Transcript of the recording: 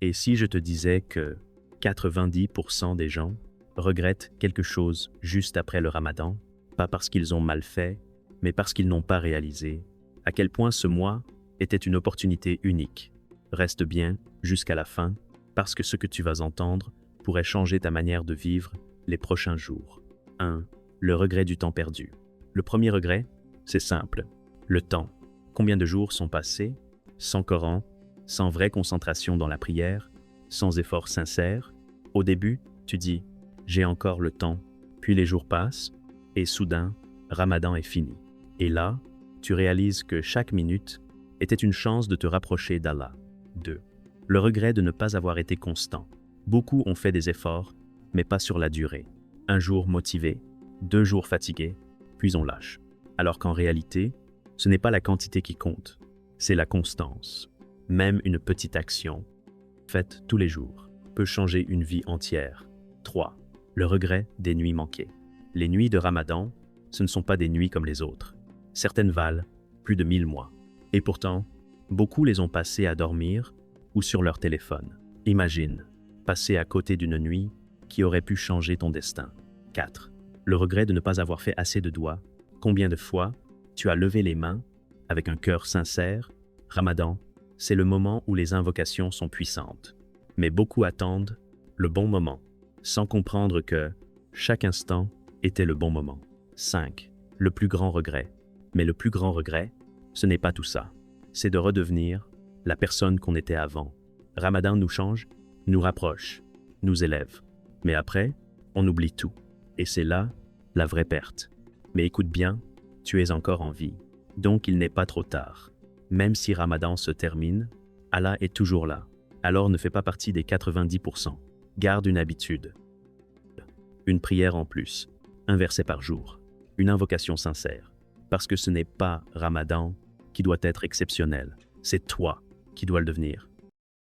Et si je te disais que 90% des gens regrettent quelque chose juste après le Ramadan, pas parce qu'ils ont mal fait, mais parce qu'ils n'ont pas réalisé à quel point ce mois était une opportunité unique. Reste bien jusqu'à la fin, parce que ce que tu vas entendre pourrait changer ta manière de vivre les prochains jours. 1. Le regret du temps perdu. Le premier regret, c'est simple. Le temps. Combien de jours sont passés sans Coran, sans vraie concentration dans la prière, sans effort sincère? Au début, tu dis « j'ai encore le temps », puis les jours passent, et soudain, Ramadan est fini. Et là, tu réalises que chaque minute était une chance de te rapprocher d'Allah. 2. Le regret de ne pas avoir été constant. Beaucoup ont fait des efforts, mais pas sur la durée. Un jour motivé, 2 jours fatigué, puis on lâche. Alors qu'en réalité, ce n'est pas la quantité qui compte, c'est la constance. Même une petite action, faite tous les jours, peut changer une vie entière. 3. Le regret des nuits manquées. Les nuits de Ramadan, ce ne sont pas des nuits comme les autres. Certaines valent plus de 1000 mois. Et pourtant, beaucoup les ont passées à dormir ou sur leur téléphone. Imagine, passer à côté d'une nuit qui aurait pu changer ton destin. 4. Le regret de ne pas avoir fait assez de doigts. Combien de fois tu as levé les mains avec un cœur sincère? Ramadan, c'est le moment où les invocations sont puissantes. Mais beaucoup attendent le bon moment, sans comprendre que chaque instant était le bon moment. 5. Le plus grand regret. Mais le plus grand regret, ce n'est pas tout ça. C'est de redevenir la personne qu'on était avant. Ramadan nous change, nous rapproche, nous élève. Mais après, on oublie tout. Et c'est là la vraie perte. Mais écoute bien, tu es encore en vie. Donc il n'est pas trop tard. Même si Ramadan se termine, Allah est toujours là. Alors ne fais pas partie des 90%. Garde une habitude. Une prière en plus. Un verset par jour. Une invocation sincère. Parce que ce n'est pas Ramadan qui doit être exceptionnel. C'est toi qui dois le devenir.